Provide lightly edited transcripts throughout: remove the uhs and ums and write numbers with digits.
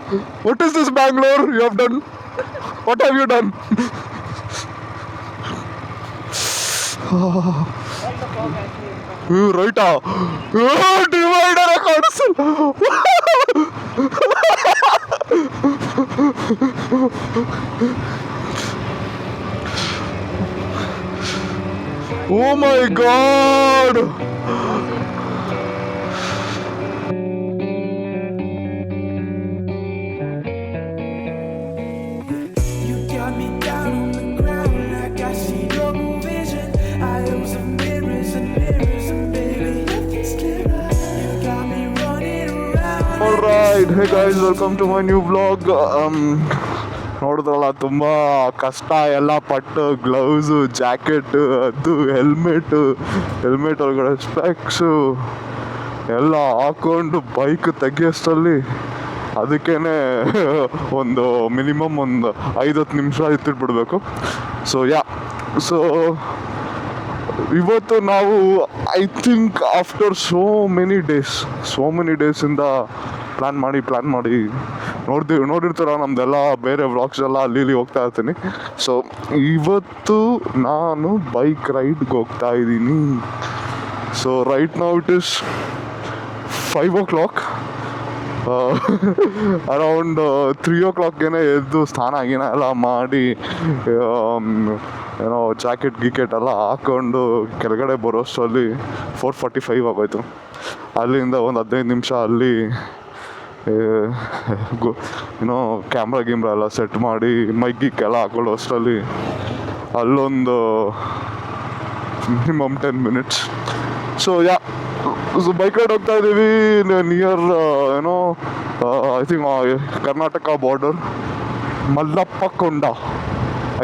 What is this Bangalore you have done? What have you done? ರೈಟಾ divider ಕಾಣಿಸಲ್ಲ. Oh my God! Alright, hey guys, welcome to my new vlog. ನೋಡಿದ್ರಲ್ಲ ತುಂಬ ಕಷ್ಟ ಎಲ್ಲ ಪಟ್ಟು gloves jacket ಅದು helmet ಒಳಗಡೆ ಸ್ಪೆಕ್ಸು ಎಲ್ಲ ಹಾಕೊಂಡು ಬೈಕ್ ತೆಗಿಯೋಷ್ಟರಲ್ಲಿ ಅದಕ್ಕೇ ಒಂದು ಮಿನಿಮಮ್ ಒಂದು 5-10 ನಿಮಿಷ ಎತ್ತಿಟ್ಬಿಡ್ಬೇಕು. ಸೊ ಇವತ್ತು ನಾವು I think after so many ಡೇಸಿಂದ ಪ್ಲ್ಯಾನ್ ಮಾಡಿ ನೋಡಿರ್ತೀರ ನಮ್ದೆಲ್ಲ ಬೇರೆ ವ್ಲಾಗ್ಸ್ ಎಲ್ಲ ಅಲ್ಲಿ ಹೋಗ್ತಾ ಇರ್ತೀನಿ. ಸೊ ಇವತ್ತು ನಾನು ಬೈಕ್ ರೈಡ್ಗೆ ಹೋಗ್ತಾ ಇದ್ದೀನಿ. So right now it is 5 o'clock. Around 3 o'clock ಎದ್ದು ಸ್ನಾನ ಎಲ್ಲ ಮಾಡಿ ಏನೋ ಜಾಕೆಟ್ ಎಲ್ಲ ಹಾಕ್ಕೊಂಡು ಕೆಳಗಡೆ ಬರೋಷ್ಟರಲ್ಲಿ 4:45 ಆಗೋಯ್ತು. ಅಲ್ಲಿಂದ ಒಂದು 15 ನಿಮಿಷ ಅಲ್ಲಿ ಏನೋ ಕ್ಯಾಮ್ರಾ ಎಲ್ಲ ಸೆಟ್ ಮಾಡಿ ಮೈಗಿಕ್ಕೆಲ್ಲ ಹಾಕೊಳ್ಳೋ ಅಷ್ಟರಲ್ಲಿ ಅಲ್ಲೊಂದು minimum 10 minutes. So bike ride ಹೋಗ್ತಾ ಇದ್ದೀವಿ ನಿಯರ್ ಏನೋ I think Karnataka border Mallappakonda,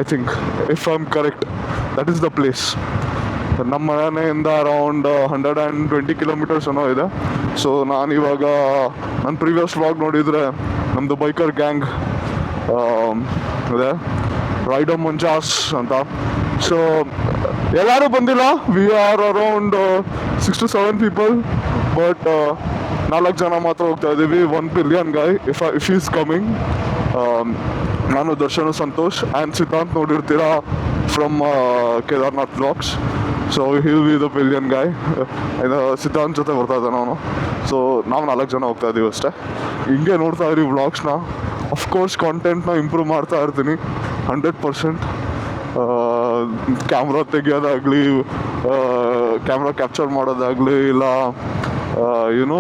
I think if I am correct, that is the place. ನಮ್ಮ ಮನೆಯಿಂದ ಅರೌಂಡ್ 120 kilometers ಏನೋ ಇದೆ. ಸೊ ನಾನಿವಾಗ ನನ್ನ ಪ್ರೀವಿಯಸ್ ವ್ಲಾಗ್ ನೋಡಿದರೆ ನಮ್ಮದು ಬೈಕರ್ ಗ್ಯಾಂಗ್ ಇದೆ, ರೈಡೋ ಮುಂಜಾಸ್ ಅಂತ. ಸೊ ಎಲ್ಲರೂ ಬಂದಿಲ್ಲ, we are around 6 to 7 people, but 4 ಜನ ಮಾತ್ರ ಹೋಗ್ತಾ ಇದ್ದೀವಿ. 1 billion guy if is coming. ನಾನು ದರ್ಶನ್, ಸಂತೋಷ್ ಆ್ಯಂಡ್ ಸಿದ್ಧಾಂತ್ ನೋಡಿರ್ತೀರಾ from Kedarnath vlogs. So he'll be the billion guy. Siddhant ಜೊತೆ ಬರ್ತಾ ಇದ್ದಾನೆ ಅವನು. ಸೊ ನಾವು 4 ಜನ ಹೋಗ್ತಾ ಇದ್ದೀವಿ ಅಷ್ಟೇ. ಹಿಂಗೆ ನೋಡ್ತಾ ಇದ್ದೀವಿ ವ್ಲಾಗ್ಸ್ನ. ಅಫ್ಕೋರ್ಸ್ ಕಾಂಟೆಂಟ್ನ ಇಂಪ್ರೂವ್ ಮಾಡ್ತಾ ಇರ್ತೀನಿ 100%. ಕ್ಯಾಮ್ರಾ ತೆಗಿಯೋದಾಗಲಿ, ಕ್ಯಾಮ್ರಾ ಕ್ಯಾಪ್ಚರ್ ಮಾಡೋದಾಗಲಿ, ಇಲ್ಲ ಏನೋ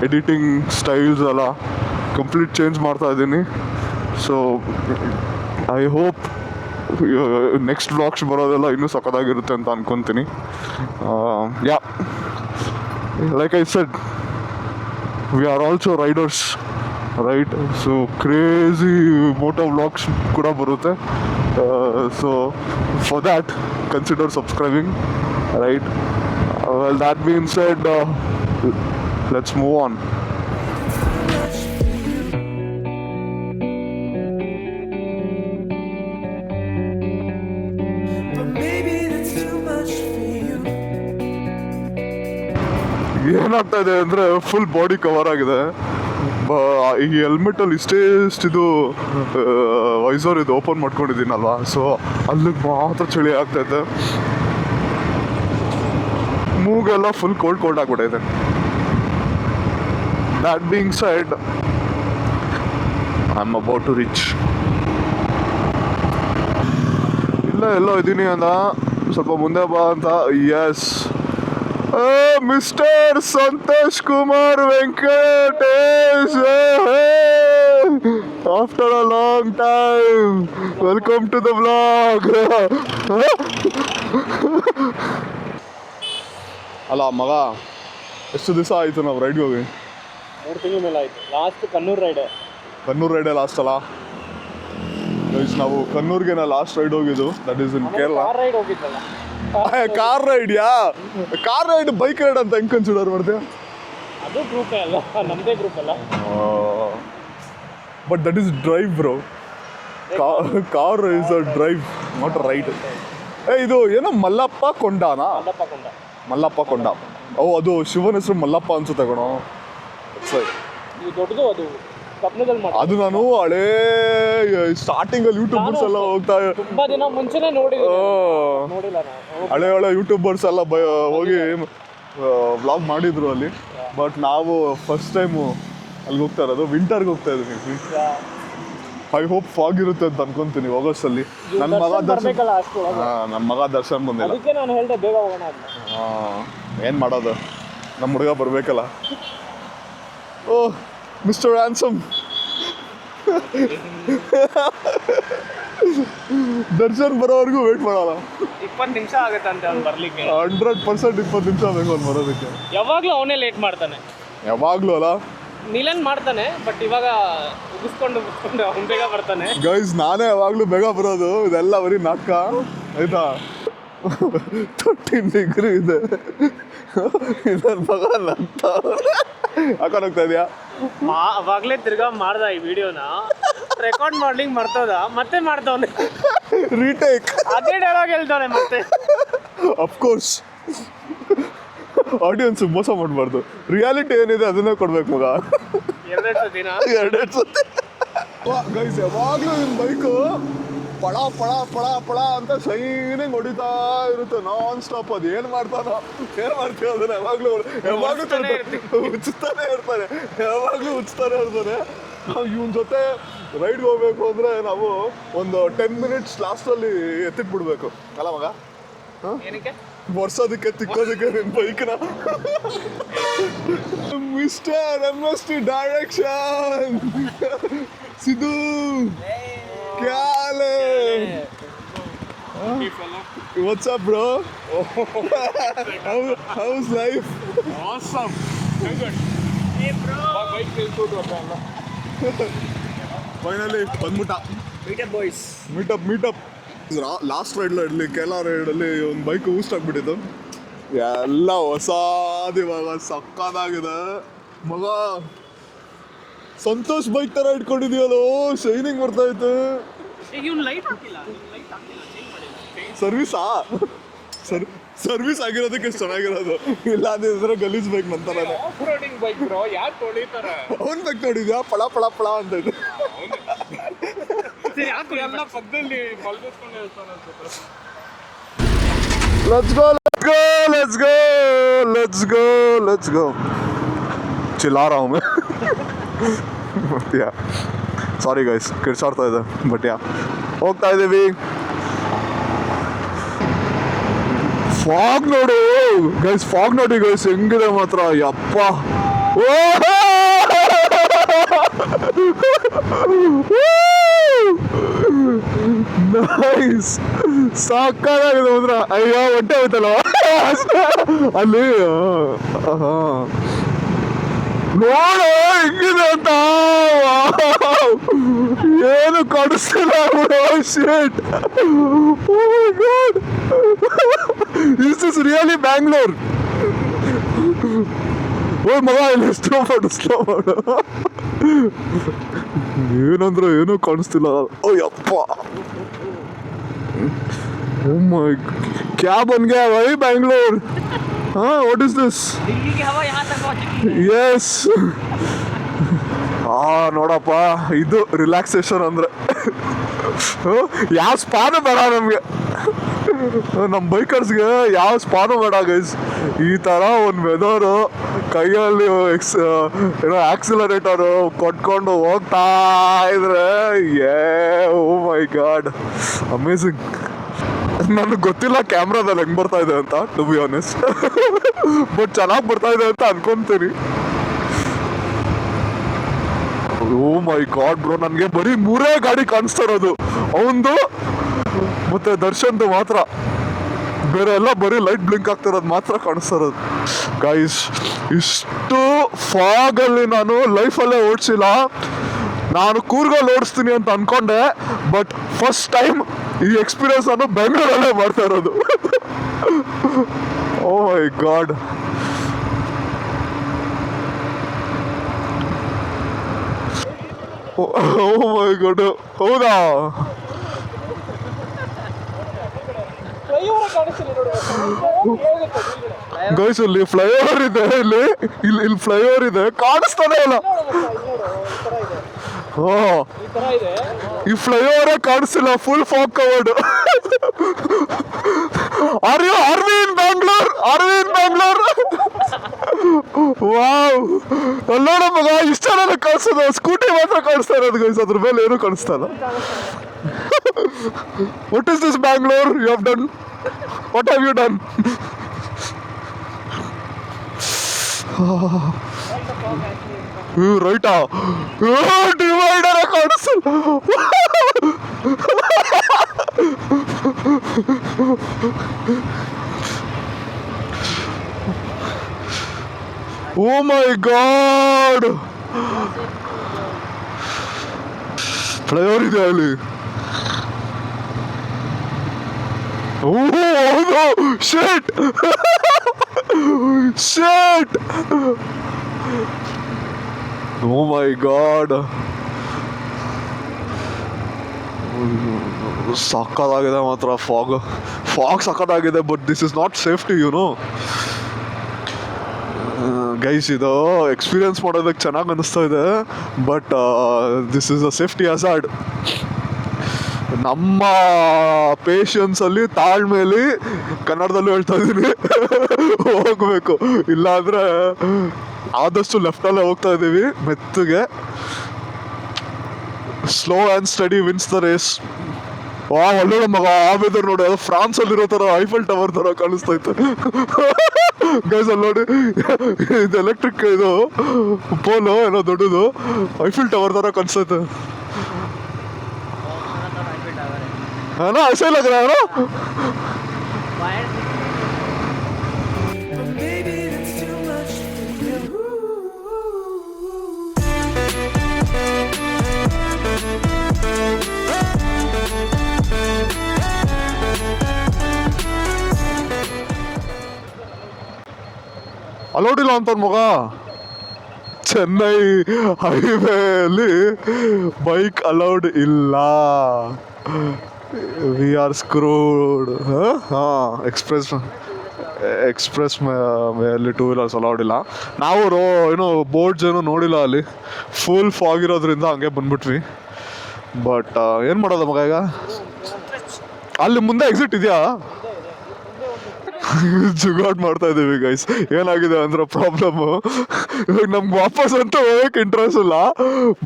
ಎಡಿಟಿಂಗ್ ಸ್ಟೈಲ್ಸ್ ಎಲ್ಲ ಕಂಪ್ಲೀಟ್ ಚೇಂಜ್ ಮಾಡ್ತಾ ಇದ್ದೀನಿ. So I hope next vlogs ಬರೋದೆಲ್ಲ ಇನ್ನೂ ಸಖತ್ತಾಗಿರುತ್ತೆ ಅಂತ ಅನ್ಕೊತೀನಿ. Like I said, we are also riders, right? So crazy moto vlogs ಕೂಡ ಬರುತ್ತೆ. So for that consider subscribing, right? Well, that been said, let's move on. ಏನಾಗ್ತಾ ಇದೆ ಅಂದರೆ ಫುಲ್ ಬಾಡಿ ಕವರ್ ಆಗಿದೆ. ಈ ಹೆಲ್ಮೆಟಲ್ಲಿ ಇಷ್ಟಿದು ವೈಸರ್ ಇದು ಓಪನ್ ಮಾಡ್ಕೊಂಡಿದ್ದೀನಲ್ವಾ, ಸೊ ಅಲ್ಲಿಗೆ ಮಾತ್ರ ಚಳಿ ಆಗ್ತಾಯಿದೆ. ಮೂಗೆಲ್ಲ ಫುಲ್ ಕೋಲ್ಡ್ ಆಗ್ಬಿಟ್ಟೈತೆ. That being side, I am about to reach. ಎಲ್ಲೋ ಇದ್ದೀನಿ ಅಂತ, ಸ್ವಲ್ಪ ಮುಂದೆ ಬಾ ಅಂತ. Yes, mister Santosh Kumar Venkatesh, after a long time, welcome to the vlog. ಅಲ್ಲ ಮಗ, ಎಷ್ಟು ದಿವಸ ಆಯಿತು ನಾವು ರೈಡ್ಗೆ ಹೋಗಿ? 3 ತಿಂಗಳ ಮೇಲೆ ಆಯಿತು. ಲಾಸ್ಟ್ ಕಣ್ಣೂರು ರೈಡೇ ಲಾಸ್ಟ್ ಅಲ್ಲ. ನಾವು ಕಣ್ಣೂರ್ಗೆ ಲಾಸ್ಟ್ ರೈಡ್ ಹೋಗಿದ್ದು, that is in Kerala. Car ride ಹೋಗಿದ್ದಲ್ಲ, ಕಾರ್ ರೈಡ್ ಬೈಕ್ ರೈಡ್ ಅಂತ ಹೆಂಗೆ ಕನ್ಸಿಡರ್ ಮಾಡ್ತೀಯ? ಅದು ಗ್ರೂಪೇ ಅಲ್ಲ, ನಮ್ಮದೇ ಗ್ರೂಪ್ ಅಲ್ಲ. But that is drive bro. Car is a drive, not ride. ಇದು ಏನೋ ಮಲ್ಲಪ್ಪ ಕೊಂಡನಾ? ಮಲ್ಲಪ್ಪ ಕೊಂಡ. ಓ, ಅದು ಶಿವನ ಹೆಸರು ಮಲ್ಲಪ್ಪ ಅನ್ಸುತ್ತೆ ಕಣೋ. ಇದು ದೊಡ್ಡದು, ಅದು ಕಬ್ನದಲ್ಲಿ ಮಾಡಿ. ಅದು ನಾನು ಹಳೇ ಸ್ಟಾರ್ಟಿಂಗ್ ಅಲ್ಲಿ ಯೂಟ್ಯೂಬರ್ಸ್ ಎಲ್ಲ ಹೋಗ್ತಾ ತುಂಬಾ ದಿನ ಮುಂಚೆನೆ ನೋಡಿಲ್ಲ ನಾನು. ಹಳೆ ಯೂಟ್ಯೂಬರ್ಸ್ ಎಲ್ಲ ಹೋಗಿ ವ್ಲಾಗ್ ಮಾಡಿದ್ರು ಅಲ್ಲಿ. ಬಟ್ ನಾವು ಫಸ್ಟ್ ಟೈಮು ಅಲ್ಲಿ ಹೋಗ್ತಾ ಇರೋದು, ವಿಂಟರ್ಗೆ ಹೋಗ್ತಾ ಇದ್ದೀವಿ. ಐ ಹೋಪ್ ಫಾಗ್ ಇರುತ್ತೆ ಅಂತ ಅನ್ಕೊಂತೀನಿ ಆಗಸ್ಟಲ್ಲಿ. ನನ್ನ ಮಗ ದರ್ಶನ್ ಬಂದಿಲ್ಲ. ಅದಕ್ಕೆ ನಾನು ಹೇಳಿದೆ ಬೇಗ ಹೋಗೋಣ ಅಂತ. ಏನು ಮಾಡೋದು, ನಮ್ಮ ಹುಡುಗ ಬರಬೇಕಲ್ಲ. ಓ ಮಿಸ್ಟರ್ ಹ್ಯಾನ್ಸಮ್, ದರ್ಶನ್ ಬರೋವರೆಗೂ ವೇಟ್ ಮಾಡಲ್ಲ. 20 ನಿಮಿಷ ಆಗುತ್ತೆ ಅಂತ ಅವ್ನು ಬರ್ಲಿಕ್ಕೆ. 100% 20 ನಿಮಿಷ ಬೇಕು ಅವ್ನು ಬರೋದಕ್ಕೆ. ಯಾವಾಗಲೂ ಅವನೇ ಲೇಟ್ ಮಾಡ್ತಾನೆ. ಯಾವಾಗಲೂ ಅಲ್ಲ, ನೀಲನ್ ಮಾಡ್ತಾನೆ, ಬಟ್ ಇವಾಗ ಉಗಿಸ್ಕೊಂಡು ಅವ್ನು ಬೇಗ ಬರ್ತಾನೆ. ಗೈಸ್ ನಾನೇ ಯಾವಾಗಲೂ ಬೇಗ ಬರೋದು. ಇದೆಲ್ಲ ಬರೀ ನಾಟಕ ಆಯ್ತಾ. 13 ಡಿಗ್ರಿ ಇದೆ. ಇದನ್ನ ಮಗ ಅಂತ ಹಾಕೊಂಡು ಹೋಗ್ತಾ ಇದೆಯಾ? ಅವಾಗಲೇ ತಿರ್ಗಾ ಮಾಡ್ದ ಈ ವಿಡಿಯೋನ, ರೆಕಾರ್ಡ್ ಮಾಡ್ಲಿಂಗ್ ಮರ್ತೋದ, ಮತ್ತೆ ಮಾಡ್ತವನೆ ರೀಟೇಕ್. ಅದೇ ಡೈಲಾಗ್ ಹೇಳ್ತಾನೆ ಮತ್ತೆ. ಅಫ್ಕೋರ್ಸ್ ಆಡಿಯನ್ಸ್ ಮೋಸ ಮಾಡಬಾರ್ದು. ರಿಯಾಲಿಟಿ ಏನಿದೆ ಅದನ್ನೇ ಕೊಡ್ಬೇಕು ಮಗ. ಎರಡೆರಡು ಸತಿ ಗೈಸ್. ಯಾವಾಗಲೂ ನಿಮ್ಮ ಬೈಕು ಪಳ ಪಳ ಪಳ ಪಳ ಅಂತ ಶೈನಿಂಗ್ ಹೊಡಿತಾ ಇರುತ್ತೆ ನಾನ್ ಸ್ಟಾಪ್. ಅದು ಏನು ಮಾಡ್ತಾನೋ ಮಾಡ್ತೀವಿ ಅದನ್ನ ಯಾವಾಗಲೂ ಉಚ್ತಾನೆ ಇರ್ತಾನೆ. ಯಾವಾಗಲೂ ಉಚ್ತಾನೆ ಇರ್ತಾನೆ. ನಾವು ಇವನ ಜೊತೆ ರೈಡ್ಗೆ ಹೋಗ್ಬೇಕು ಅಂದರೆ ನಾವು ಒಂದು 10 ಮಿನಿಟ್ಸ್ ಲಾಸ್ಟಲ್ಲಿ ಎತ್ತಿಟ್ಬಿಡ್ಬೇಕು ಅಲ್ಲ ಮಗ? ವರ್ಷದಕ್ಕೆ ತಿಕ್ಕೋದಕ್ಕೆ ನಿನ್ನ ಬೈಕ್ನ. ಮಿಸ್ಟರ್ MST ಡೈರೆಕ್ಷನ್ ಸಿದ್ದು ಕ್ಯಾಲೆ. What's up, bro? How's life? Awesome. Very good. Hey, bro. Bike tiltಕೊಂಡು ಅಲ್ಲ. ಫೈನಲಿ ಬಂದ್ಬಿಟ್ಟ. ಮೀಟಪ್ ಲಾಸ್ಟ್ ರೈಡ್ಲ ಇರಲಿ, ಕೇರಳ ರೈಡಲ್ಲಿ ಒಂದು ಬೈಕ್ ಊಸ್ಟ್ ಆಗ್ಬಿಟ್ಟಿತ್ತು. ಎಲ್ಲ ಹೊಸಾದ್ ಇವಾಗ ಸಕ್ಕದಾಗಿದೆ ಮಗ. ಸಂತೋಷ್ ಬೈಕ್ ಥರ ಇಟ್ಕೊಂಡಿದೆಯಲ್ಲೋ, ಶೈನಿಂಗ್ ಬರ್ತಾ ಇತ್ತು. ಸರ್ವಿಸಾ? ಸರ್ವಿಸ್ ಆಗಿರೋದಕ್ಕೆ ಚೆನ್ನಾಗಿರೋದು. ಇಲ್ಲ ಅಂದಿದ್ರೆ ಗಲೀಜ್ ಬೈಕ್ ನಂತರ ಅವ್ನು ಬೈಕ್ ನೋಡಿದ್ಯಾ? ಪಳ ಪಳ ಪಳ ಅಂತ ಇದೆ. Let's go. चिल्ला रहा हूँ मैं. ಸಾರಿ ಗೈಸ್, ಕಿರ್ಚಾಡ್ತಾ ಇದೆ. ಬಟ್ ಹೋಗ್ತಾ ಇದ್ದೀವಿ. ಫಾಗ್ ನೋಡು ಗೈಸ್, ಫಾಗ್ ನೋಡಿ ಗೈಸ್ ಹೆಂಗಿದೆ ಮಾತ್ರ. ಯಪ್ಪ ನೈಸ್, ಸಾಕಾಗಿದೆ ಮಾತ್ರ. ಅಯ್ಯೋ ಹೊಟ್ಟೆ ಹೋಯ್ತಲ್ಲ ಅಲ್ಲಿ. ನೋಡು ಹೆಂಗಿದೆ ಅಂತ. ಏನು ಕಾಣಿಸ್ತಿಲ್ಲ. ಶಿಟ್, ಇಸ್ ದಿಸ್ ರಿಯಲಿ ಬ್ಯಾಂಗ್ಳೂರ್? ಓ ಮಗ, ಇಲ್ಲಿ ಸ್ಲೋ ಮಾಡು. ಏನಂದ್ರೆ ಏನೂ ಕಾಣಿಸ್ತಿಲ್ಲ. ಓ ಯಪ್ಪ, ಓ ಮೈ, ಕ್ಯಾ ಬನ್ ಗಯಾ ಭಾई Bangalore. What is this? Yes, ನೋಡಪ್ಪ, ಇದು ರಿಲ್ಯಾಕ್ಸೇಷನ್ ಅಂದ್ರೆ. ಯಾವ ಸ್ಪಾನು ಬೇಡ ನಮಗೆ, ನಮ್ಮ ಬೈಕರ್ಸ್ಗೆ ಯಾವ ಸ್ಪಾನು ಬೇಡ ಗೈಸ್. ಈ ಥರ ಒಂದು ವೆದರು, ಕೈಯಲ್ಲಿ ಏನೋ ಆಕ್ಸಿಲರೇಟರು ಕೊಟ್ಕೊಂಡು ಹೋಗ್ತಾ ಇದ್ರೆ, ಓ ಮೈ ಗಾಡ್, ಅಮೇಝಿಂಗ್. ನನಗೆ ಗೊತ್ತಿಲ್ಲ ಕ್ಯಾಮ್ರಾದಲ್ಲಿ ಹೆಂಗೆ ಬರ್ತಾ ಇದೆ ಅಂತ, ಟು ಬಿ ಆನೆಸ್ಟ್. ಬಟ್ ಚೆನ್ನಾಗಿ ಬರ್ತಾ ಇದೆ ಅಂತ ಅನ್ಕೊಂತೀನಿ. ಓ ಮೈ ಗಾಡ್ ಬ್ರೋ, ನನಗೆ ಬರೀ 3 ಗಾಡಿ ಕಾಣಿಸ್ತಾ ಇರೋದು, ಅವಂದು ಮತ್ತೆ ದರ್ಶನ್ದು ಮಾತ್ರ. ಬೇರೆ ಎಲ್ಲ ಬರೀ ಲೈಟ್ ಬ್ಲಿಂಕ್ ಆಗ್ತಿರೋದು ಮಾತ್ರ ಕಾಣಿಸ್ತಾ ಇರೋದು. ಗೈಸ್, ಇಷ್ಟು ಫಾಗಲ್ಲಿ ನಾನು ಲೈಫಲ್ಲೇ ಓಡಿಸಿಲ್ಲ. ನಾನು ಕೂರ್ಗಲ್ಲಿ ಓಡಿಸ್ತೀನಿ ಅಂತ ಅನ್ಕೊಂಡೆ, ಬಟ್ ಫಸ್ಟ್ ಟೈಮ್ ಈ ಎಕ್ಸ್ಪೀರಿಯನ್ಸ್ ನಾನು ಬೆಂಗಳೂರಲ್ಲೇ ಮಾಡ್ತಾ ಇರೋದು. ಓ ಮೈ ಗಾಡ್. ಓ ಮೈ ಗಾಡ್, ಹೌದಾ? ಗೈಸ್, ಇಲ್ಲಿ ಫ್ಲೈಓವರ್ ಇದೆ, ಇಲ್ಲಿ ಫ್ಲೈಓವರ್ ಇದೆ, ಕಾಣಿಸ್ತಾನೆ ಇಲ್ಲ. ಓ ಈ ತರ ಇದೆ. ಈ ಫ್ಲೈಓವರೇ ಕಾಣಿಸ್ತಿಲ್ಲ, full fog covered. Aravind Bangalore, Aravind Bangalore. Wow, ಅಲ್ಲೋಡ ಮಗ, ಇಷ್ಟ ನನಗೆ ಕಾಣಿಸ್ತದ, ಸ್ಕೂಟಿ ಮಾತ್ರ ಕಾಣಿಸ್ತಾ ಇರೋದು ಗೈಸ್, ಅದ್ರ ಮೇಲೆ ಏನು ಕಾಣಿಸ್ತಾ ಇಲ್ಲ. What is this Bangalore you have done? What have you done? ರೈಟಾ, ಡಿವೈಡರ್ ಕಾಣಿಸ್ತಿಲ್ಲ. ಓ ಮೈ ಗಾಡ್, ಫ್ಲೈಓವರ್ ಇದೆ ಅಲ್ಲಿ. ಓ ಹೌದು, ಶೇಟ್ ಶೇಟ್, ಓ ಮೈ ಗಾಡ್, ಸಕ್ಕತ್ತಾಗಿದೆ ಮಾತ್ರ. ಫಾಗ್ ಸಕ್ಕತ್ತಾಗಿದೆ, but this is not safety, you know guys. ಇದು ಎಕ್ಸ್ಪೀರಿಯನ್ಸ್ ಮಾಡೋದಕ್ಕೆ ಚೆನ್ನಾಗಿ ಅನಿಸ್ತಾ ಇದೆ, but this is a safety hazard. ನಮ್ಮ ಪೇಷನ್ಸಲ್ಲಿ, ತಾಳ್ಮೇಲಿ, ಕನ್ನಡದಲ್ಲೂ ಹೇಳ್ತಾ ಇದ್ದೀನಿ, ಹೋಗಬೇಕು. ಇಲ್ಲಾಂದರೆ ಆದಷ್ಟು ಲೆಫ್ಟಲ್ಲೇ ಹೋಗ್ತಾ ಇದ್ದೀವಿ ಮೆತ್ತಗೆ. Slow and steady wins the race. ಒಳ್ಳೆ ಮಗ, ಆ ವೆದರ್ ನೋಡಿ, ಅದು ಫ್ರಾನ್ಸ್ ಅಲ್ಲಿರೋ ತರ ಐಫೆಲ್ ಟವರ್ ತರ ಕಾಣಿಸ್ತೈತೆ ಗೈಸ್. ಅಲ್ಲಿ ನೋಡಿ, ಇದು ಎಲೆಕ್ಟ್ರಿಕ್ ಇದು ಪೋಲು ಏನೋ ದೊಡ್ಡದು, ಐಫೆಲ್ ಟವರ್ ತರ ಕಾಣಿಸ್ತೈತೆ. ಏನೋ ಐಸೆ ಲಗ್ ರहा है ना? ಅಲೋಡ್ ಇಲ್ಲ ಅಂತ ಮಗ. ಚೆನ್ನೈ ಹೈವೇಲಿ ಬೈಕ್ ಅಲೌಡ್ ಇಲ್ಲ. We are screwed. ಹಾಂ, ಎಕ್ಸ್ಪ್ರೆಸ್ ಮೇಲೆ ಟೂ ವೀಲರ್ಸ್ ಅಲೌಡ್ ಇಲ್ಲ. ನಾವು ಏನೋ ಬೋರ್ಡ್ಸ್ ಏನೋ ನೋಡಿಲ್ಲ ಅಲ್ಲಿ, ಫುಲ್ ಫಾಗ್ ಇರೋದ್ರಿಂದ ಹಂಗೆ ಬಂದ್ಬಿಟ್ವಿ. ಬಟ್ ಏನು ಮಾಡೋದು ಮಗ, ಈಗ ಅಲ್ಲಿ ಮುಂದೆ ಎಕ್ಸಿಟ್ ಇದೆಯಾ? ಜುಗಾಡ್ ಮಾಡ್ತಾ ಇದ್ದೀವಿ ಗೈಸ್. ಏನಾಗಿದೆ ಅಂದ್ರೆ ಪ್ರಾಬ್ಲಮ್ಮು, ಇವಾಗ ನಮ್ಗೆ ವಾಪಸ್ ಅಂತ ಹೋಗೋಕೆ ಇಂಟ್ರೆಸ್ಟ್ ಇಲ್ಲ,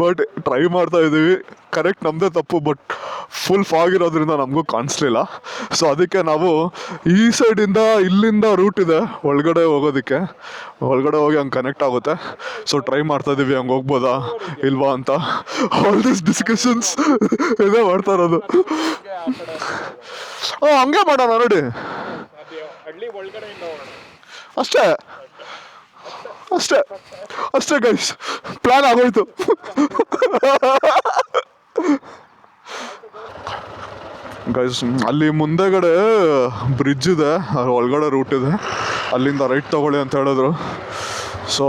ಬಟ್ ಟ್ರೈ ಮಾಡ್ತಾ ಇದ್ದೀವಿ. ಕರೆಕ್ಟ್ ನಮ್ಮದೇ ತಪ್ಪು, ಬಟ್ ಫುಲ್ ಫಾಗ್ ಇರೋದ್ರಿಂದ ನಮಗೂ ಕಾಣಿಸ್ಲಿಲ್ಲ. ಸೊ ಅದಕ್ಕೆ ನಾವು ಈ ಸೈಡಿಂದ, ಇಲ್ಲಿಂದ ರೂಟ್ ಇದೆ ಒಳಗಡೆ ಹೋಗೋದಕ್ಕೆ, ಒಳಗಡೆ ಹೋಗಿ ಹಂಗೆ ಕನೆಕ್ಟ್ ಆಗುತ್ತೆ. ಸೊ ಟ್ರೈ ಮಾಡ್ತಾ ಇದ್ದೀವಿ, ಹಂಗೆ ಹೋಗ್ಬೋದಾ ಇಲ್ವಾ ಅಂತ. ಆಲ್ ದಿಸ್ ಡಿಸ್ಕಷನ್ಸ್ ಇದೇ ಮಾಡ್ತಾ ಇರೋದು. ಹಂಗೆ ಮಾಡೋಣ ನೋಡಿ, ಅಷ್ಟೇ ಅಷ್ಟೇ ಅಷ್ಟೇ ಗೈಸ್, ಪ್ಲಾನ್ ಆಗೋಯ್ತು. ಗೈಸ್, ಅಲ್ಲಿ ಮುಂದೆಗಡೆ ಬ್ರಿಡ್ಜ್ ಇದೆ, ಅದ್ರ ಒಳಗಡೆ ರೂಟ್ ಇದೆ, ಅಲ್ಲಿಂದ ರೈಟ್ ತಗೊಳ್ಳಿ ಅಂತ ಹೇಳಿದ್ರು. ಸೊ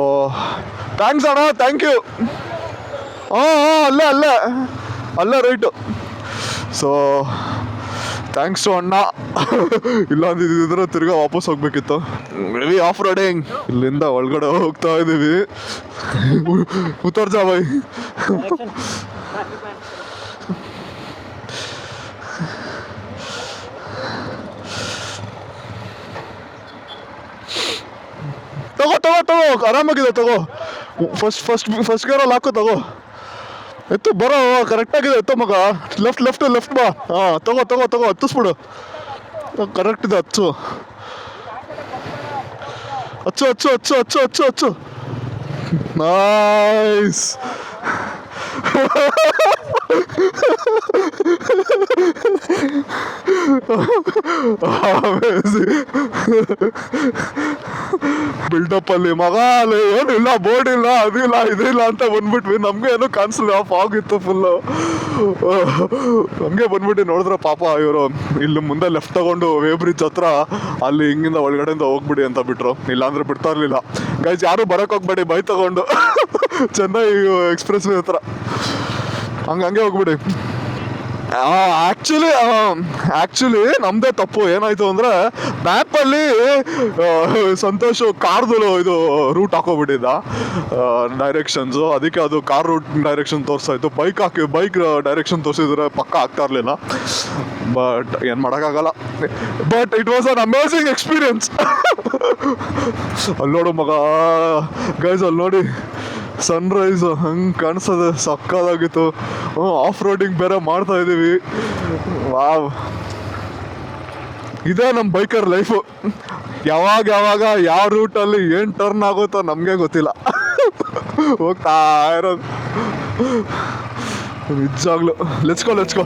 ಥ್ಯಾಂಕ್ಸ್ ಅಣ್ಣ, ಥ್ಯಾಂಕ್ ಯು. ಅಲ್ಲೇ ರೈಟು. ಸೊ ಥ್ಯಾಂಕ್ಸ್ ಟು ಅಣ್ಣ. ಇಲ್ಲ ಅಂದಿದ್ರೆ ತಿರ್ಗಾ ವಾಪಸ್ ಹೋಗ್ಬೇಕಿತ್ತು. Very off roading. ಇಲ್ಲಿಂದ ಒಳಗಡೆ ಹೋಗ್ತಾ ಇದ್ದೀವಿ. ಉತ್ತರ್ ಜಾ ಬೈ. ತಗೋ ಆರಾಮಾಗಿದೆ, ತಗೋ. ಫಸ್ಟ್ ಗೇರಲ್ಲಿ ಹಾಕು, ತಗೋ. ಎತ್ತು ಬರೋ, ಕರೆಕ್ಟಾಗಿದೆ, ಎತ್ತು ಮಗ. ಲೆಫ್ಟ್ ಬಾ. ಹಾಂ, ತಗೋ ಹತ್ತಿಸ್ಬಿಡು. ಕರೆಕ್ಟ್ ಇದೆ, ಹಚ್ಚು. ನೈಸ್. ಬಿಲ್ಡಪ್ ಅಲ್ಲಿ ಮಗ, ಅಲ್ಲಿ ಏನಿಲ್ಲ, ಬೋರ್ಡ್ ಇಲ್ಲ, ಅದಿಲ್ಲ ಇದಿಲ್ಲ ಅಂತ ಬಂದ್ಬಿಟ್ವಿ. ನಮ್ಗೆ ಏನೋ ಕಾಣಿಸ್ಲಿಲ್ಲ, ಫಾಗ್ ಇತ್ತು ಫುಲ್ಲು. ಹಂಗೆ ಬಂದ್ಬಿಟ್ಟು ನೋಡಿದ್ರೆ ಪಾಪ ಇವರು ಇಲ್ಲಿ ಮುಂದೆ ಲೆಫ್ಟ್ ತಗೊಂಡು ವೇ ಬ್ರಿಡ್ಜ್ ಹತ್ರ ಅಲ್ಲಿ ಹಿಂಗಿಂದ ಒಳಗಡೆಯಿಂದ ಹೋಗ್ಬಿಡಿ ಅಂತ ಬಿಟ್ರು. ಇಲ್ಲಾಂದ್ರೆ ಬಿಡ್ತಾ ಇರ್ಲಿಲ್ಲ. ಗೈಸ್, ಯಾರು ಬರಕ್ ಹೋಗ್ಬೇಡಿ ಬೈ ತಗೊಂಡು, ಚೆನ್ನೈ ಎಕ್ಸ್ಪ್ರೆಸ್ ವೇ ಹತ್ರ ಹಂಗೆ ಹೋಗ್ಬಿಡಿ. ಆ್ಯಕ್ಚುಲಿ ನಮ್ಮದೇ ತಪ್ಪು. ಏನಾಯಿತು ಅಂದರೆ ಮ್ಯಾಪಲ್ಲಿ ಸಂತೋಷ್ ಕಾರ್ದು ಇದು ರೂಟ್ ಹಾಕೋಬಿಟ್ಟಿದ್ದ ಡೈರೆಕ್ಷನ್ಸು. ಅದಕ್ಕೆ ಅದು ಕಾರ್ ರೂಟ್ ಡೈರೆಕ್ಷನ್ ತೋರಿಸ್ತಾಯಿತ್ತು. ಬೈಕ್ ಡೈರೆಕ್ಷನ್ ತೋರಿಸಿದ್ರೆ ಪಕ್ಕ ಆಗ್ತಾ ಇರಲಿಲ್ಲ. ಬಟ್ ಏನು ಮಾಡೋಕ್ಕಾಗಲ್ಲ. But it was an amazing experience. ಅಲ್ಲಿ ನೋಡು ಮಗ ಗೈಸ್, ಅಲ್ಲಿ ನೋಡಿ ಸನ್ರೈಸು ಹಂಗೆ ಕಾಣಿಸ್ತದೆ, ಸಕ್ಕದಾಗಿತ್ತು. ಆಫ್ ರೋಡಿಂಗ್ ಬೇರೆ ಮಾಡ್ತಾ ಇದ್ದೀವಿ. ವಾವ್, ಇದೇ ನಮ್ಮ ಬೈಕರ್ ಲೈಫು. ಯಾವಾಗ ಯಾವ ರೂಟಲ್ಲಿ ಏನು ಟರ್ನ್ ಆಗುತ್ತೋ ನಮಗೆ ಗೊತ್ತಿಲ್ಲ. ಹೋಗ್ತಾ ಇರೋದು ನಿಜಾಗ್ಲು. Let's go.